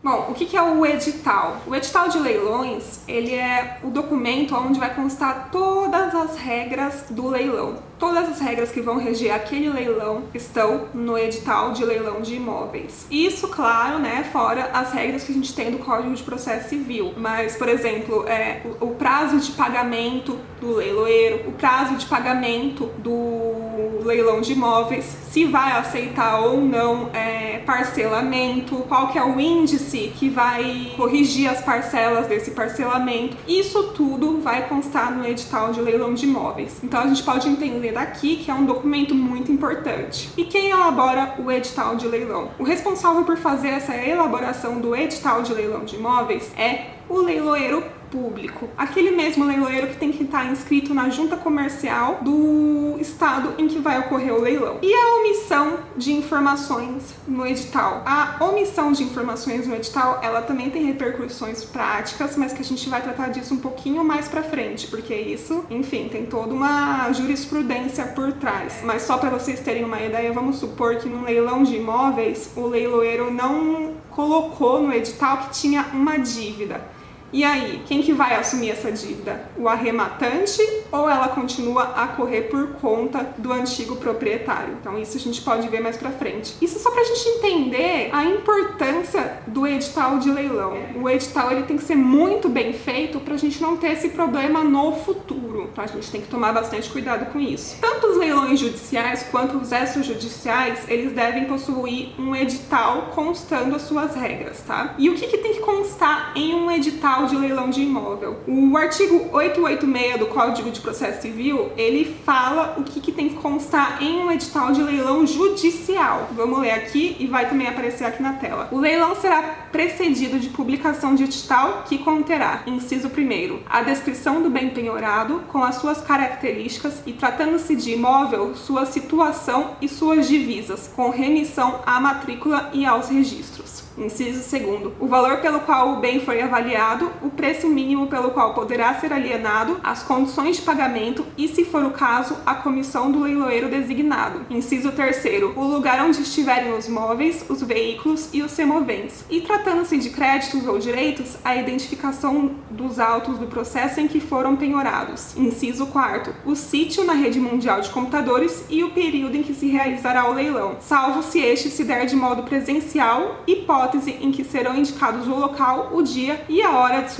Bom, o que é o edital? O edital de leilões, ele é o documento onde vai constar todas as regras do leilão. Todas as regras que vão reger aquele leilão estão no edital de leilão de imóveis. Isso, claro, né, fora as regras que a gente tem do Código de Processo Civil. Mas, por exemplo, o prazo de pagamento do leiloeiro, o prazo de pagamento do leilão de imóveis, se vai aceitar ou não parcelamento, qual que é o índice que vai corrigir as parcelas desse parcelamento. Isso tudo vai constar no edital de leilão de imóveis. Então a gente pode entender daqui que é um documento muito importante. E quem elabora o edital de leilão? O responsável por fazer essa elaboração do edital de leilão de imóveis é o leiloeiro público, aquele mesmo leiloeiro que tem que estar inscrito na junta comercial do estado em que vai ocorrer o leilão. E a omissão de informações no edital? A omissão de informações no edital, ela também tem repercussões práticas, mas que a gente vai tratar disso um pouquinho mais pra frente, porque isso, enfim, tem toda uma jurisprudência por trás. Mas só para vocês terem uma ideia, vamos supor que no leilão de imóveis, o leiloeiro não colocou no edital que tinha uma dívida. E aí, quem que vai assumir essa dívida? O arrematante ou ela continua a correr por conta do antigo proprietário? Então isso a gente pode ver mais pra frente. Isso só pra gente entender a importância do edital de leilão. O edital ele tem que ser muito bem feito pra gente não ter esse problema no futuro. Então a gente tem que tomar bastante cuidado com isso. Tanto os leilões judiciais quanto os extrajudiciais, eles devem possuir um edital constando as suas regras, tá? E o que tem que constar em um edital de leilão de imóvel? O artigo 886 do Código de Processo Civil, ele fala o que tem que constar em um edital de leilão judicial. Vamos ler aqui e vai também aparecer aqui na tela. O leilão será precedido de publicação de edital que conterá, inciso 1º, a descrição do bem penhorado com as suas características e, tratando-se de imóvel, sua situação e suas divisas, com remissão à matrícula e aos registros. Inciso 2º, o valor pelo qual o bem foi avaliado, o preço mínimo pelo qual poderá ser alienado, as condições de pagamento e, se for o caso, a comissão do leiloeiro designado. Inciso 3º, o lugar onde estiverem os móveis, os veículos e os semoventes. E, tratando-se de créditos ou direitos, a identificação dos autos do processo em que foram penhorados. Inciso 4º, o sítio na rede mundial de computadores e o período em que se realizará o leilão, salvo se este se der de modo presencial, hipótese em que serão indicados o local, o dia e a hora de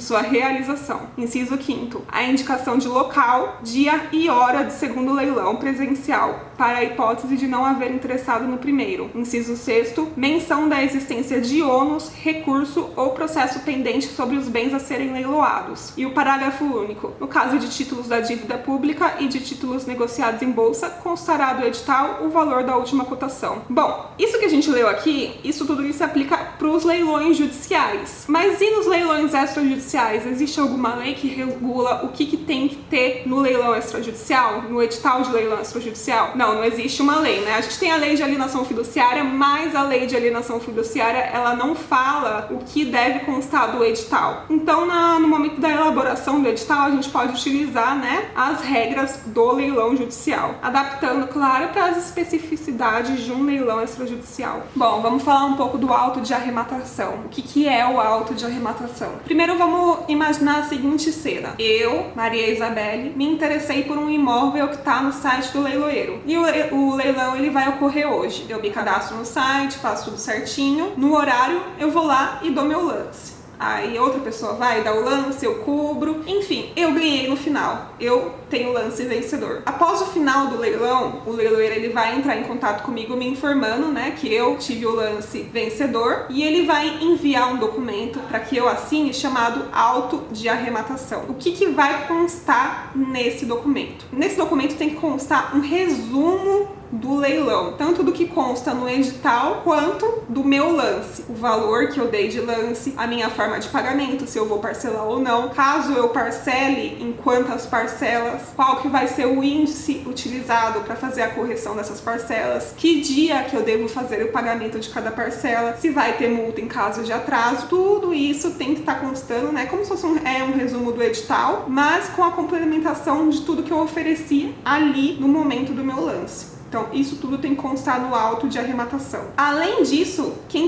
sua realização. Inciso 5º, a indicação de local, dia e hora do segundo leilão presencial, para a hipótese de não haver interessado no primeiro. Inciso 6º, menção da existência de ônus, recurso ou processo pendente sobre os bens a serem leiloados. E o parágrafo único, no caso de títulos da dívida pública e de títulos negociados em bolsa, constará do edital o valor da última cotação. Bom, isso que a gente leu aqui, isso tudo se aplica para os leilões judiciais. Mas e nos leilões extrajudiciais? Existe alguma lei que regula o que tem que ter no leilão extrajudicial? No edital de leilão extrajudicial? Não existe uma lei, né? A gente tem a lei de alienação fiduciária, mas a lei de alienação fiduciária, ela não fala o que deve constar do edital. Então, no momento da elaboração do edital, a gente pode utilizar, né, as regras do leilão judicial, adaptando, claro, para as especificidades de um leilão extrajudicial. Bom, vamos falar um pouco do auto de arrematação. O que é o auto de arrematação? Primeiro, vamos imaginar a seguinte cena. Eu, Maria Isabelle, me interessei por um imóvel que está no site do leiloeiro. E o leilão ele vai ocorrer hoje. Eu me cadastro no site, faço tudo certinho. No horário, eu vou lá e dou meu lance. Aí outra pessoa vai dar o lance, eu cubro. Enfim, eu ganhei no final. Eu tenho o lance vencedor. Após o final do leilão, o leiloeiro ele vai entrar em contato comigo me informando, né, que eu tive o lance vencedor e ele vai enviar um documento para que eu assine chamado auto de arrematação. O que vai constar nesse documento? Nesse documento tem que constar um resumo do leilão, tanto do que consta no edital quanto do meu lance, o valor que eu dei de lance, a minha forma de pagamento, se eu vou parcelar ou não, caso eu parcele, em quantas parcelas, qual que vai ser o índice utilizado para fazer a correção dessas parcelas, que dia que eu devo fazer o pagamento de cada parcela, se vai ter multa em caso de atraso. Tudo isso tem que estar constando, né, como se fosse um resumo do edital, mas com a complementação de tudo que eu ofereci ali no momento do meu lance. Então, isso tudo tem que constar no auto de arrematação. Além disso, quem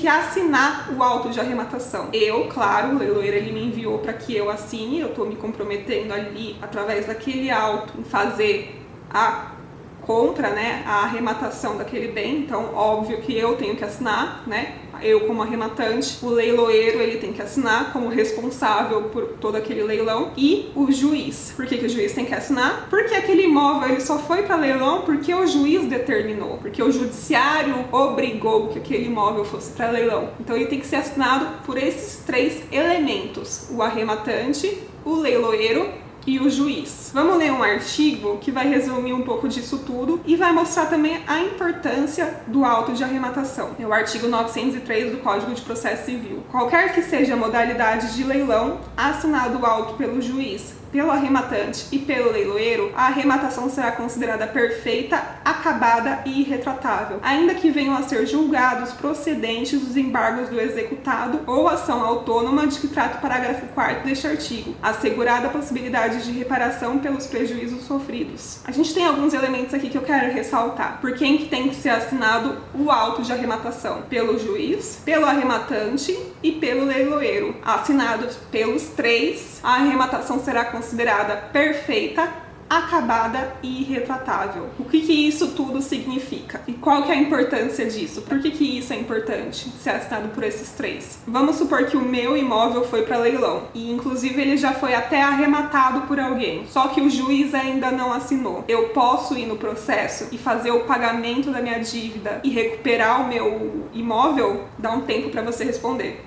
que assinar o auto de arrematação. Eu, claro, o leiloeiro ele me enviou para que eu assine, eu tô me comprometendo ali através daquele auto em fazer a compra, né, a arrematação daquele bem, então óbvio que eu tenho que assinar, né, eu como arrematante, o leiloeiro ele tem que assinar como responsável por todo aquele leilão e o juiz. Por que o juiz tem que assinar? Porque aquele imóvel ele só foi para leilão porque o juiz determinou, porque o judiciário obrigou que aquele imóvel fosse para leilão. Então ele tem que ser assinado por esses 3 elementos: o arrematante, o leiloeiro e o juiz. Vamos ler um artigo que vai resumir um pouco disso tudo e vai mostrar também a importância do auto de arrematação. É o artigo 903 do Código de Processo Civil. Qualquer que seja a modalidade de leilão, assinado o auto pelo juiz, pelo arrematante e pelo leiloeiro, a arrematação será considerada perfeita, acabada e irretratável, ainda que venham a ser julgados procedentes os embargos do executado ou ação autônoma de que trata o parágrafo 4º deste artigo, assegurada a possibilidade de reparação pelos prejuízos sofridos. A gente tem alguns elementos aqui que eu quero ressaltar. Por quem que tem que ser assinado o auto de arrematação? Pelo juiz, pelo arrematante e pelo leiloeiro. Assinados pelos 3, a arrematação será considerada perfeita, acabada e irretratável. O que isso tudo significa? E qual que é a importância disso? Por que isso é importante ser assinado por esses 3? Vamos supor que o meu imóvel foi para leilão e inclusive ele já foi até arrematado por alguém, só que o juiz ainda não assinou. Eu posso ir no processo e fazer o pagamento da minha dívida e recuperar o meu imóvel? Dá um tempo para você responder.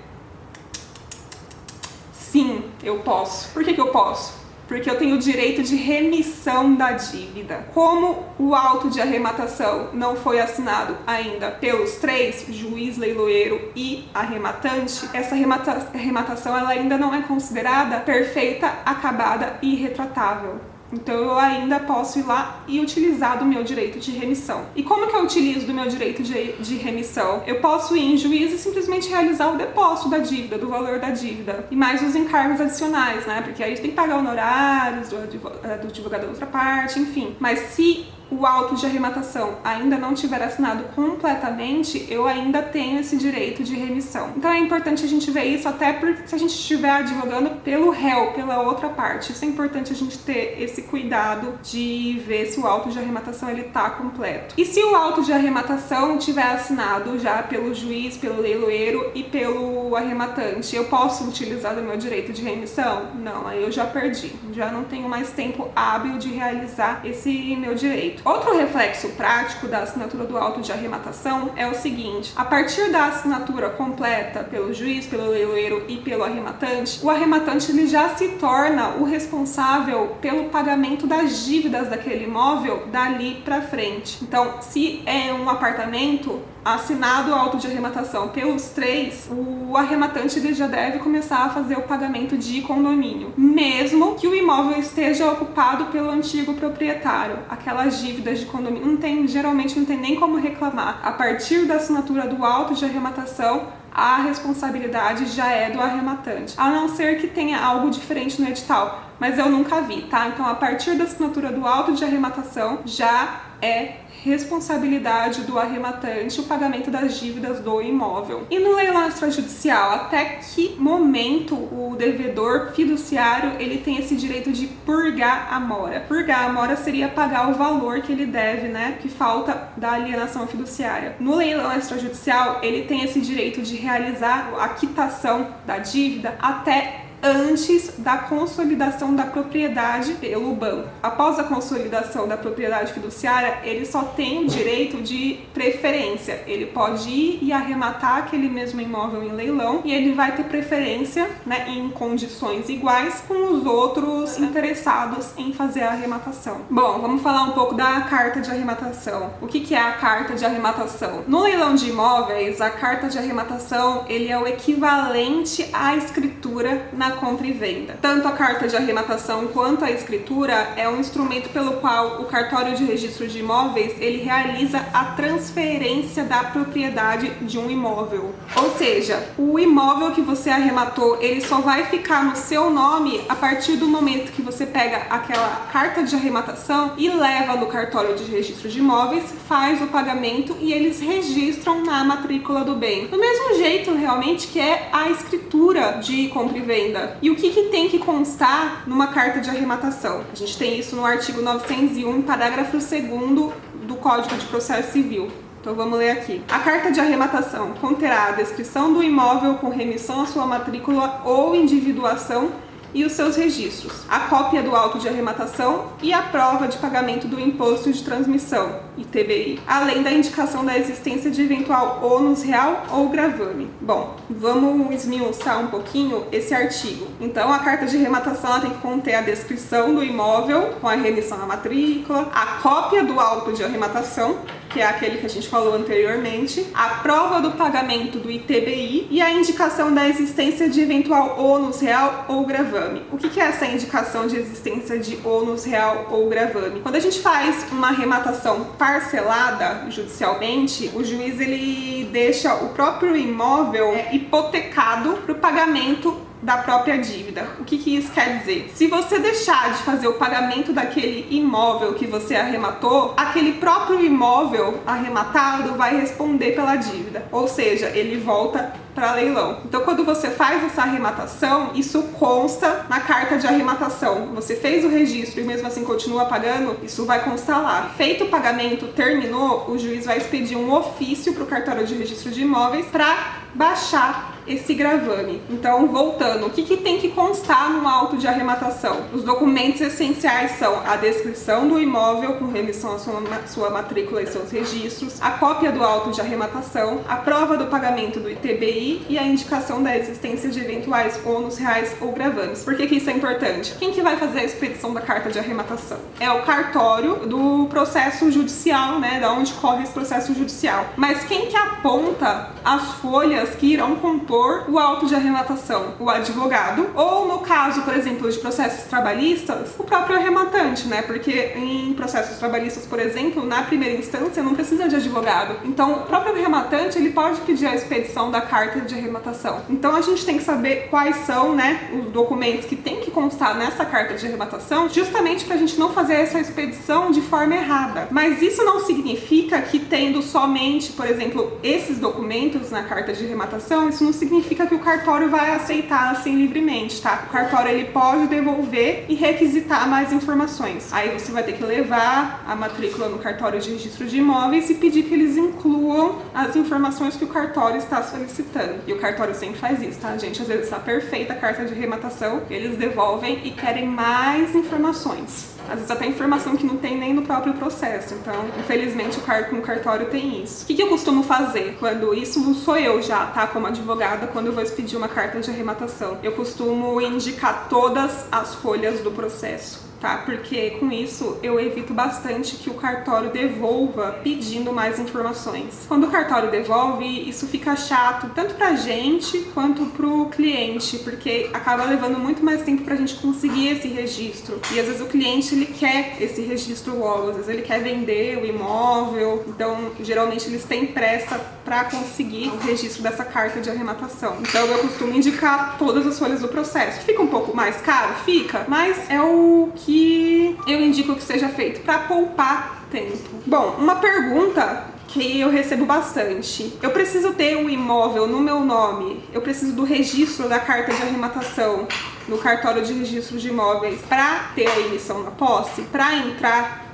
Sim, eu posso. Por que eu posso? Porque eu tenho o direito de remissão da dívida. Como o auto de arrematação não foi assinado ainda pelos 3, juiz, leiloeiro e arrematante, essa arrematação ela ainda não é considerada perfeita, acabada e irretratável. Então eu ainda posso ir lá e utilizar do meu direito de remissão. E como que eu utilizo do meu direito de remissão? Eu posso ir em juízo e simplesmente realizar o depósito da dívida, do valor da dívida. E mais os encargos adicionais, né? Porque aí a gente tem que pagar honorários do advogado da outra parte, enfim. Mas se o auto de arrematação ainda não tiver assinado completamente, eu ainda tenho esse direito de remissão. Então é importante a gente ver isso, até porque se a gente estiver advogando pelo réu, pela outra parte. Isso é importante a gente ter esse cuidado de ver se o auto de arrematação ele tá completo. E se o auto de arrematação tiver assinado já pelo juiz, pelo leiloeiro e pelo arrematante, eu posso utilizar do meu direito de remissão? Não, aí eu já perdi. Já não tenho mais tempo hábil de realizar esse meu direito. Outro reflexo prático da assinatura do auto de arrematação é o seguinte: a partir da assinatura completa pelo juiz, pelo leiloeiro e pelo arrematante, o arrematante ele já se torna o responsável pelo pagamento das dívidas daquele imóvel dali para frente. Então, se é um apartamento assinado o auto de arrematação pelos 3, o arrematante ele já deve começar a fazer o pagamento de condomínio, mesmo que o imóvel esteja ocupado pelo antigo proprietário. Aquelas dívidas de condomínio geralmente não tem nem como reclamar. A partir da assinatura do auto de arrematação, a responsabilidade já é do arrematante, a não ser que tenha algo diferente no edital, mas eu nunca vi, tá? Então, a partir da assinatura do auto de arrematação, já é responsabilidade do arrematante o pagamento das dívidas do imóvel. E no leilão extrajudicial, até que momento o devedor fiduciário ele tem esse direito de purgar a mora? Purgar a mora seria pagar o valor que ele deve, né, que falta da alienação fiduciária. No leilão extrajudicial, ele tem esse direito de realizar a quitação da dívida até antes da consolidação da propriedade pelo banco. Após a consolidação da propriedade fiduciária, ele só tem o direito de preferência. Ele pode ir e arrematar aquele mesmo imóvel em leilão e ele vai ter preferência, né, em condições iguais com os outros interessados em fazer a arrematação. Bom, vamos falar um pouco da carta de arrematação. O que é a carta de arrematação? No leilão de imóveis, a carta de arrematação ele é o equivalente à escritura na compra e venda. Tanto a carta de arrematação quanto a escritura é um instrumento pelo qual o cartório de registro de imóveis ele realiza a transferência da propriedade de um imóvel. Ou seja, o imóvel que você arrematou, ele só vai ficar no seu nome a partir do momento que você pega aquela carta de arrematação e leva no cartório de registro de imóveis, faz o pagamento e eles registram na matrícula do bem. Do mesmo jeito, realmente, que é a escritura de compra e venda. E o que tem que constar numa carta de arrematação? A gente tem isso no artigo 901, parágrafo 2º do Código de Processo Civil. Então vamos ler aqui. A carta de arrematação conterá a descrição do imóvel com remissão à sua matrícula ou individuação e os seus registros, a cópia do auto de arrematação e a prova de pagamento do imposto de transmissão, ITBI, além da indicação da existência de eventual ônus real ou gravame. Bom, vamos esmiuçar um pouquinho esse artigo. Então, a carta de arrematação ela tem que conter a descrição do imóvel com a remissão à matrícula, a cópia do auto de arrematação, que é aquele que a gente falou anteriormente, a prova do pagamento do ITBI e a indicação da existência de eventual ônus real ou gravame. O que é essa indicação de existência de ônus real ou gravame? Quando a gente faz uma arrematação parcelada judicialmente, o juiz ele deixa o próprio imóvel hipotecado para o pagamento da própria dívida. O que isso quer dizer? Se você deixar de fazer o pagamento daquele imóvel que você arrematou, aquele próprio imóvel arrematado vai responder pela dívida. Ou seja, ele volta para leilão. Então, quando você faz essa arrematação, isso consta na carta de arrematação. Você fez o registro e mesmo assim continua pagando, isso vai constar lá. Feito o pagamento, terminou, o juiz vai expedir um ofício para o cartório de registro de imóveis para baixar esse gravame. Então, voltando, o que tem que constar no auto de arrematação? Os documentos essenciais são a descrição do imóvel com remissão à sua matrícula e seus registros, a cópia do auto de arrematação, a prova do pagamento do ITBI e a indicação da existência de eventuais ônus reais ou gravames. Por que isso é importante? Quem que vai fazer a expedição da carta de arrematação? É o cartório do processo judicial, né, da onde corre esse processo judicial. Mas quem que aponta as folhas que irão compor o auto de arrematação? O advogado, ou no caso, por exemplo, de processos trabalhistas, o próprio arrematante, né? Porque em processos trabalhistas, por exemplo, na primeira instância não precisa de advogado. Então, o próprio arrematante, ele pode pedir a expedição da carta de arrematação. Então, a gente tem que saber quais são, né, os documentos que tem que constar nessa carta de arrematação, justamente para a gente não fazer essa expedição de forma errada. Mas isso não significa que tendo somente, por exemplo, esses documentos na carta de arrematação, isso não significa que o cartório vai aceitar assim livremente, tá? O cartório ele pode devolver e requisitar mais informações. Aí você vai ter que levar a matrícula no cartório de registro de imóveis e pedir que eles incluam as informações que o cartório está solicitando. E o cartório sempre faz isso, tá, gente? Às vezes está perfeita a carta de arrematação, eles devolvem e querem mais informações. Às vezes até informação que não tem nem no próprio processo. Então, infelizmente, o cartório tem isso. O que eu costumo fazer quando isso não sou eu já, tá? Como advogada, quando eu vou expedir uma carta de arrematação. Eu costumo indicar todas as folhas do processo, tá? Porque com isso eu evito bastante que o cartório devolva pedindo mais informações. Quando o cartório devolve, isso fica chato tanto pra gente quanto pro cliente, porque acaba levando muito mais tempo pra gente conseguir esse registro. E às vezes o cliente ele quer esse registro logo, às vezes ele quer vender o imóvel, então geralmente eles têm pressa pra conseguir o registro dessa carta de arrematação. Então eu costumo indicar todas as folhas do processo. Fica um pouco mais caro? Fica, mas é o que eu indico que seja feito para poupar tempo. Bom, uma pergunta que eu recebo bastante. Eu preciso ter um imóvel no meu nome, eu preciso do registro da carta de arrematação no cartório de registro de imóveis para ter a emissão na posse, para entrar,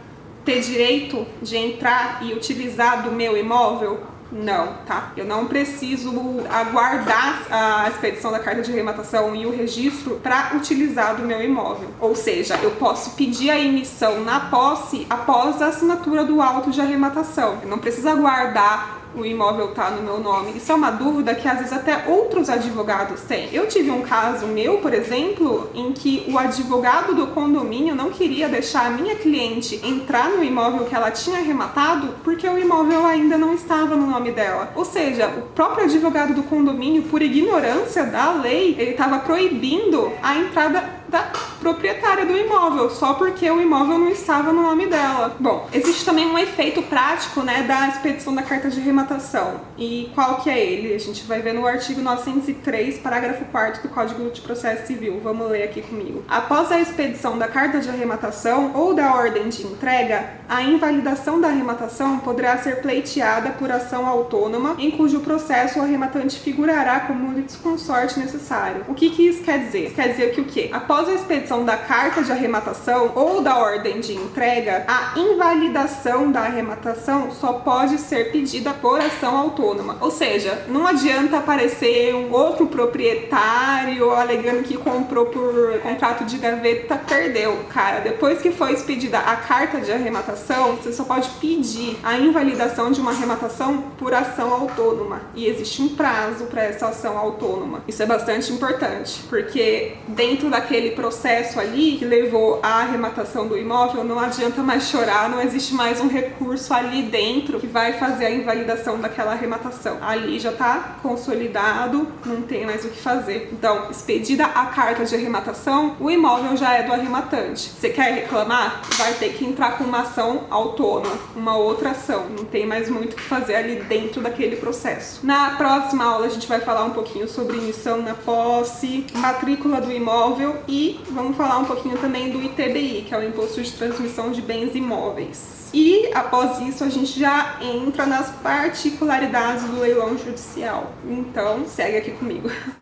ter direito de entrar e utilizar do meu imóvel? Não, tá? Eu não preciso aguardar a expedição da carta de arrematação e o registro para utilizar do meu imóvel. Ou seja, eu posso pedir a emissão na posse após a assinatura do auto de arrematação. Eu não preciso aguardar o imóvel tá no meu nome? Isso é uma dúvida que às vezes até outros advogados têm. Eu tive um caso meu, por exemplo, em que o advogado do condomínio não queria deixar a minha cliente entrar no imóvel que ela tinha arrematado porque o imóvel ainda não estava no nome dela. Ou seja, o próprio advogado do condomínio, por ignorância da lei, ele estava proibindo a entrada da proprietária do imóvel, só porque o imóvel não estava no nome dela. Bom, existe também um efeito prático, né, da expedição da carta de arrematação. E qual que é ele? A gente vai ver no artigo 903, parágrafo 4º do Código de Processo Civil. Vamos ler aqui comigo. Após a expedição da carta de arrematação ou da ordem de entrega, a invalidação da arrematação poderá ser pleiteada por ação autônoma, em cujo processo o arrematante figurará como litisconsorte necessário. O que isso quer dizer? Quer dizer que o quê? Após a expedição da carta de arrematação ou da ordem de entrega, a invalidação da arrematação só pode ser pedida por ação autônoma. Ou seja, não adianta aparecer um outro proprietário alegando que comprou por contrato de gaveta, perdeu, cara. Depois que foi expedida a carta de arrematação, você só pode pedir a invalidação de uma arrematação por ação autônoma. E existe um prazo para essa ação autônoma. Isso é bastante importante, porque dentro daquele processo ali que levou à arrematação do imóvel, não adianta mais chorar, não existe mais um recurso ali dentro que vai fazer a invalidação daquela arrematação. Ali já está consolidado, não tem mais o que fazer. Então, expedida a carta de arrematação, o imóvel já é do arrematante. Você quer reclamar? Vai ter que entrar com uma ação autônoma, uma outra ação. Não tem mais muito o que fazer ali dentro daquele processo. Na próxima aula a gente vai falar um pouquinho sobre emissão na posse, matrícula do imóvel e vamos falar um pouquinho também do ITBI, que é o Imposto de Transmissão de Bens Imóveis. E após isso a gente já entra nas particularidades do leilão judicial. Então segue aqui comigo.